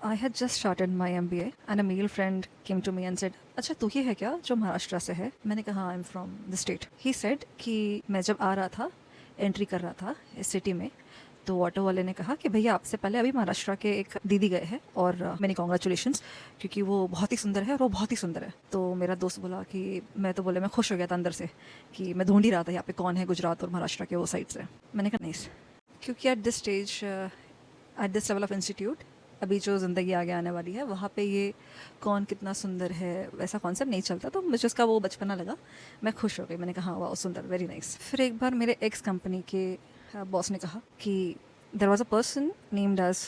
I had just started my MBA and a male friend came to me and said, अच्छा तू ही है क्या जो महाराष्ट्र से है? मैंने कहा I am from the state. He said कि मैं जब आ रहा था, एंट्री कर रहा था इस सिटी में, तो ऑटो वाले ने कहा कि भैया आपसे पहले अभी महाराष्ट्र के एक दीदी गए हैं और मैंने कॉन्ग्रेचुलेशंस, क्योंकि वो बहुत ही सुंदर है और वो बहुत ही सुंदर है. तो मेरा दोस्त बोला कि मैं तो बोले मैं खुश हो गया था अंदर से कि मैं ढूंढ ही रहा था यहाँ पे कौन है गुजरात और महाराष्ट्र के वो साइड से. मैंने कहा नहीं, क्योंकि at this stage, eight this level of institute, अभी जो ज़िंदगी आगे आने वाली है वहाँ पे ये कौन कितना सुंदर है वैसा कॉन्सेप्ट नहीं चलता. तो मुझे उसका वो बचपना लगा, मैं खुश हो गई. मैंने कहा वाह सुंदर, वेरी नाइस. फिर एक बार मेरे एक्स कंपनी के बॉस ने कहा कि there was a person named as,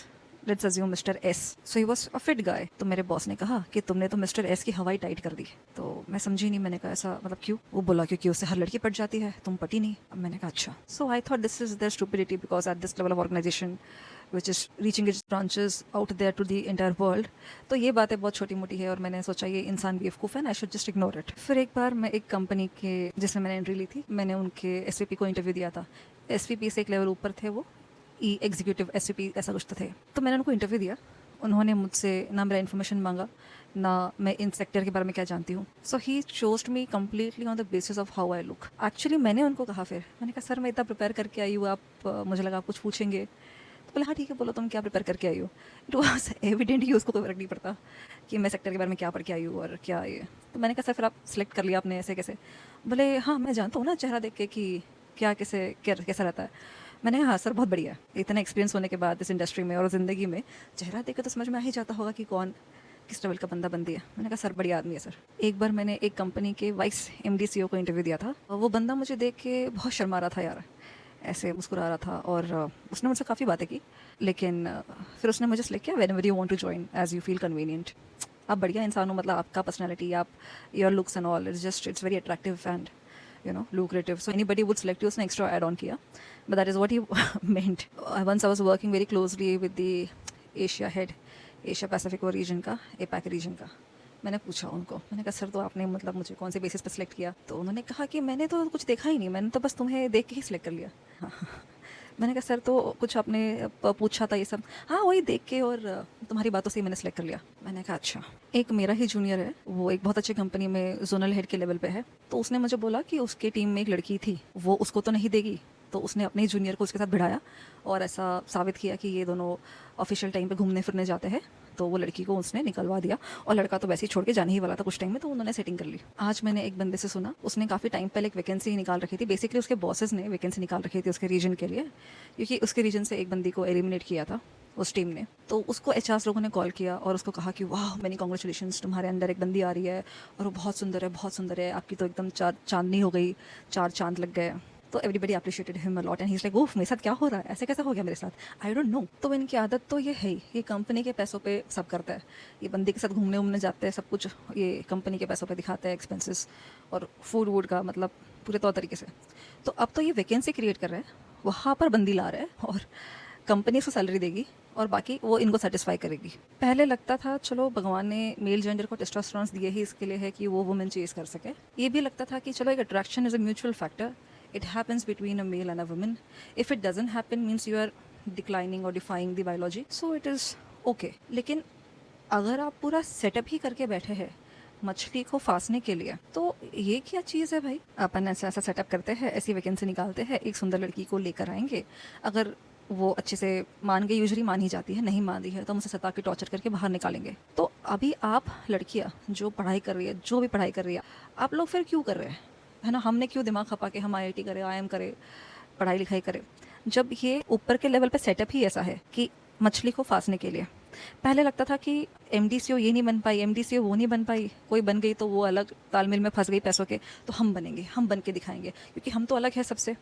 let's assume, mister S. So he was a fit guy. तो मेरे बॉस ने कहा कि तुमने तो मिस्टर एस की हवाई टाइट कर दी. तो मैं समझी नहीं. मैंने कहा ऐसा मतलब क्यों? वो बोला क्योंकि उससे हर लड़की पट जाती है, तुम पटी नहीं. अब मैंने कहा अच्छा. So I thought this is their stupidity because at this level of organisation which is reaching its branches out there to the entire world. तो ये बातें बहुत छोटी मोटी है और मैंने सोचा ये इंसान बेवकूफ़ है, I should just ignore it. फिर एक बार मैं एक कंपनी के जिसमें मैंने एंट्री ली थी, मैंने उनके एसवीपी को इंटरव्यू दिया था. एसवीपी से एक लेवल ऊपर थे वो, ई एग्जीक्यूटिव एसवीपी ऐसा कुछ तो थे. तो मैंने उनको इंटरव्यू दिया. उन्होंने मुझसे ना मेरा इन्फॉर्मेशन मांगा, ना मैं इन सेक्टर के बारे में क्या जानती हूँ. So he chosed me completely on the basis of how I look. Actually मैंने उनको कहा, फिर मैंने कहा सर मैं इतना प्रिपेयर करके आई हूँ, आप मुझे लगा आप कुछ पूछेंगे. तो बोले हाँ ठीक है बोलो तुम क्या प्रिपेयर करके आई हो. इट वॉज एविडेंट कि उसको कोई फर्क नहीं पड़ता कि मैं सेक्टर के बारे में क्या पढ़ के आई हूँ और क्या ये. तो मैंने कहा सर फिर आप सिलेक्ट कर लिया आपने ऐसे कैसे? बोले हाँ मैं जानता हूँ ना चेहरा देख के कि क्या कैसे कैसा रहता है. मैंने कहा हाँ सर बहुत बढ़िया. इतना एक्सपीरियंस होने के बाद इस इंडस्ट्री में और ज़िंदगी में चेहरा देख के तो समझ में आ ही जाता होगा कि कौन किस लेवल का बंदा बंदी है. मैंने कहा सर बढ़िया आदमी है सर. एक बार मैंने एक कंपनी के वाइस एमडी सीईओ को इंटरव्यू दिया था. वो बंदा मुझे देख के बहुत शर्मा रहा था यार, ऐसे मुस्कुरा रहा था और उसने मुझसे काफ़ी बातें की. लेकिन फिर उसने मुझे सेलेक्ट किया, whenever you want to join as you feel convenient. आप बढ़िया इंसान हो, मतलब आपका पर्सनैलिटी, आप your looks and all it's very attractive and lucrative, so anybody would select you. उसने extra add on किया, but that is what he meant. Once I was working very closely with the Asia head, Asia Pacific वो region का, APAC region का. मैंने पूछा उनको, मैंने कहा सर तो आपने मतलब मुझे कौन से बेसिस पर सिलेक्ट किया? तो उन्होंने कहा कि मैंने तो कुछ देखा ही नहीं, मैंने तो बस तुम्हें देख के ही सिलेक्ट कर लिया. हाँ. मैंने कहा सर तो कुछ आपने पूछा था ये सब? हाँ वही देख के और तुम्हारी बातों से ही मैंने सेलेक्ट कर लिया. मैंने कहा अच्छा. एक मेरा ही जूनियर है, वो एक बहुत अच्छी कंपनी में जोनल हेड के लेवल पे है. तो उसने मुझे बोला कि उसके टीम में एक लड़की थी, वो उसको तो नहीं देगी. तो उसने अपने ही जूनियर को उसके साथ भिड़ाया और ऐसा साबित किया कि ये दोनों ऑफिशियल टाइम पे घूमने फिरने जाते हैं. तो वो लड़की को उसने निकलवा दिया और लड़का तो वैसे ही छोड़ के जाने ही वाला था कुछ टाइम में, तो उन्होंने सेटिंग कर ली. आज मैंने एक बंदे से सुना, उसने काफ़ी टाइम पहले एक वैकेंसी निकाल रखी थी. बेसिकली उसके बॉसेस ने वैकेंसी निकाल रखी थी उसके रीजन के लिए, क्योंकि उसके रीजन से एक बंदी को एलिमिनेट किया था उस टीम ने. तो उसको एचआर लोगों ने कॉल किया और उसको कहा कि वाह मैनी कॉन्ग्रेचुलेशंस, तुम्हारे अंदर एक बंदी आ रही है और वो बहुत सुंदर है, बहुत सुंदर है, आपकी तो एकदम चांदनी हो गई, 4 चांद लग गए. तो everybody appreciated him a lot and he is like oh मेरे साथ क्या हो रहा है, ऐसे कैसे हो गया मेरे साथ, आई डोंट नो. तो इनकी आदत तो ये है ही, ये कंपनी के पैसों पे सब करता है. ये बंदी के साथ घूमने उमने जाते हैं, सब कुछ ये कंपनी के पैसों पे दिखाते हैं एक्सपेंसेस और फूड वूड का, मतलब पूरे तौर तरीके से. तो अब तो ये वैकेंसी क्रिएट कर रहे हैं, वहाँ पर बंदी ला रहे हैं और कंपनी उसको सैलरी देगी और बाकी वो इनको सेटिस्फाई करेगी. पहले लगता था चलो भगवान ने मेल जेंडर को टेस्टोस्टेरोन दिए ही इसके लिए है कि वो वुमेन चेज कर सके. ये भी लगता था कि चलो एक attraction is a mutual factor, it happens between a male and a woman. If it doesn't happen means you are declining or defying the biology, so it is okay. लेकिन अगर आप पूरा सेटअप ही करके बैठे हैं मछली को फांसने के लिए, तो ये क्या चीज़ है भाई? अपन ऐसा ऐसा सेटअप करते हैं, ऐसी वैकेंसी निकालते हैं, एक सुंदर लड़की को लेकर आएंगे, अगर वो अच्छे से मान गई, यूजली मान ही जाती है, नहीं मान रही है तो हम उसे सता के टॉर्चर करके बाहर निकालेंगे. तो अभी आप लड़कियां जो पढ़ाई कर रही है, जो भी पढ़ाई कर रही है, आप लोग फिर क्यों कर रहे हैं? है ना, हमने क्यों दिमाग खपा के हम आईआईटी करें, आईएम करें, पढ़ाई लिखाई करें, जब ये ऊपर के लेवल पे सेटअप ही ऐसा है कि मछली को फांसने के लिए. पहले लगता था कि एमडीसीओ ये नहीं बन पाई, एमडीसीओ वो नहीं बन पाई, कोई बन गई तो वो अलग तालमेल में फंस गई पैसों के, तो हम बनेंगे, हम बन के दिखाएंगे क्योंकि हम तो अलग है सबसे,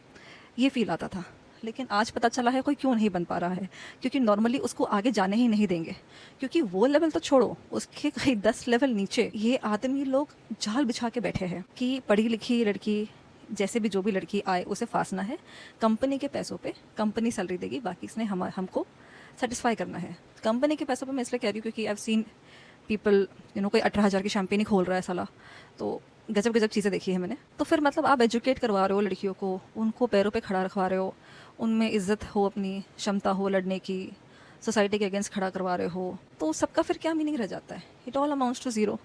ये फील आता था. लेकिन आज पता चला है कोई क्यों नहीं बन पा रहा है, क्योंकि नॉर्मली उसको आगे जाने ही नहीं देंगे. क्योंकि वो लेवल तो छोड़ो, उसके कहीं 10 लेवल नीचे ये आदमी लोग जाल बिछा के बैठे हैं कि पढ़ी लिखी लड़की, जैसे भी जो भी लड़की आए उसे फांसना है, कंपनी के पैसों पे, कंपनी सैलरी देगी, बाकी इसने हमको सेटिस्फाई करना है. कंपनी के पैसों पे मैं इसलिए कह रही हूँ क्योंकि आई हैव सीन पीपल, कोई 18,000 की शैम्पेन ही खोल रहा है साला, तो गजब गजब चीज़ें देखी है मैंने. तो फिर मतलब आप एजुकेट करवा रहे हो लड़कियों को, उनको पैरों पे खड़ा रखवा रहे हो, उनमें इज्जत हो, अपनी क्षमता हो लड़ने की, सोसाइटी के अगेंस्ट खड़ा करवा रहे हो, तो सबका फिर क्या मीनिंग रह जाता है? It all amounts to zero.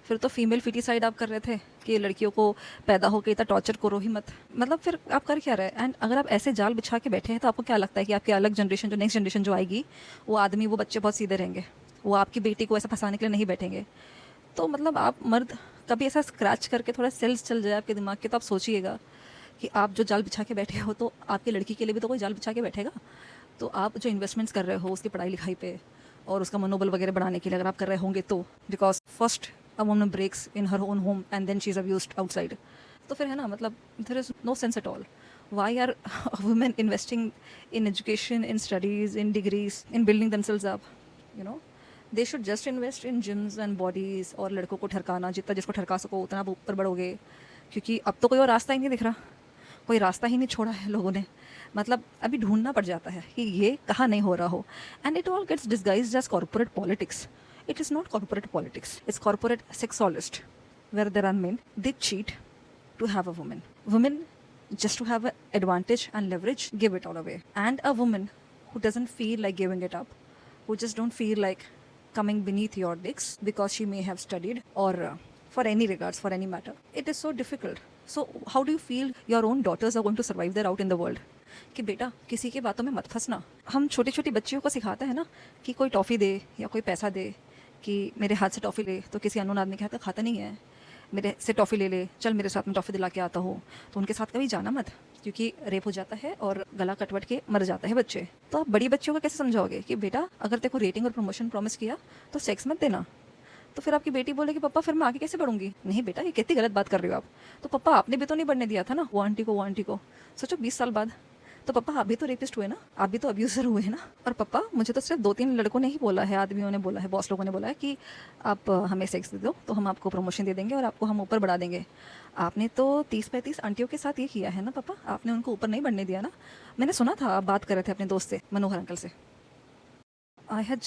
फिर तो फीमेल फिटिसाइड आप कर रहे थे कि लड़कियों को पैदा होकर इतना टॉर्चर करो ही मत। मतलब फिर आप कर क्या रहे हैं? एंड अगर आप ऐसे जाल बिछा के बैठे हैं तो आपको क्या लगता है कि आपकी अलग जनरेशन, जो नेक्स्ट जनरेशन जो आएगी, वो आदमी, वो बच्चे बहुत सीधे रहेंगे, वो आपकी बेटी को ऐसा फंसाने के लिए नहीं बैठेंगे? तो मतलब आप मर्द कभी ऐसा स्क्रैच करके थोड़ा सेल्स चल जाए आपके दिमाग के, तो आप सोचिएगा कि आप जो जाल बिछा के बैठे हो, तो आपकी लड़की के लिए भी तो कोई जाल बिछा के बैठेगा। तो आप जो इन्वेस्टमेंट्स कर रहे हो उसकी पढ़ाई लिखाई पे और उसका मनोबल वगैरह बढ़ाने के लिए अगर आप कर रहे होंगे, तो because first a woman breaks in her own home and then she is abused outside, तो फिर है ना, मतलब there is no sense at all. Why are women investing in education, in studies, in degrees, in building themselves up? You know, they should just invest in gyms and bodies. और लड़कों को ठरकाना, जितना जिसको ठरका सको उतना आप ऊपर बढ़ोगे, क्योंकि अब तो कोई और रास्ता ही नहीं दिख रहा, कोई रास्ता ही नहीं छोड़ा है लोगों ने। मतलब अभी ढूंढना पड़ जाता है कि ये कहाँ नहीं हो रहा हो। And it all gets disguised as corporate politics. It is not corporate politics, it's corporate sexologist, where there are men, they cheat to have a woman. Women, just to have an advantage and leverage, give it all away. And a woman who doesn't feel like giving it up, who just don't feel like coming beneath your dicks because she may have studied, or for any regards, for any matter, it is so difficult. So how do you feel your own daughters are going to survive there out in the world? कि बेटा किसी की बातों में मत फंसना। हम छोटी छोटी बच्चियों को सिखाते हैं ना कि कोई टॉफ़ी दे या कोई पैसा दे, कि मेरे हाथ से टॉफ़ी ले, तो किसी अननोन आदमी के हाथ का खाता नहीं है। मेरे से टॉफ़ी ले ले, चल मेरे साथ में टॉफ़ी दिला के आता हो, तो उनके साथ कभी जाना मत, क्योंकि रेप हो जाता है और गला कटवट के मर जाता है बच्चे। तो आप बड़ी बच्चियों को कैसे समझाओगे कि बेटा अगर तेरे को रेटिंग और प्रमोशन प्रॉमिस किया तो सेक्स मत देना? तो फिर आपकी बेटी बोलेगी पापा फिर मैं आगे कैसे बढ़ूंगी? नहीं बेटा, ये कितनी गलत बात कर रहे हो आप। तो पापा आपने भी तो नहीं बढ़ने दिया था ना वो आंटी को। सोचो 20 साल बाद। तो पापा आप भी तो रेपिस्ट हुए ना, आप भी तो अब्यूज़र हुए हैं ना। और पापा मुझे तो सिर्फ 2-3 लड़कों ने ही बोला है, आदमियों ने बोला है, बॉस लोगों ने बोला है कि आप हमें सेक्स दे दो तो हम आपको प्रमोशन दे देंगे और आपको हम ऊपर बढ़ा देंगे। आपने तो 30-35 आंटियों के साथ ये किया है ना पापा, आपने उनको ऊपर नहीं बढ़ने दिया ना। मैंने सुना था आप बात कर रहे थे अपने दोस्त से, मनोहर अंकल से। I had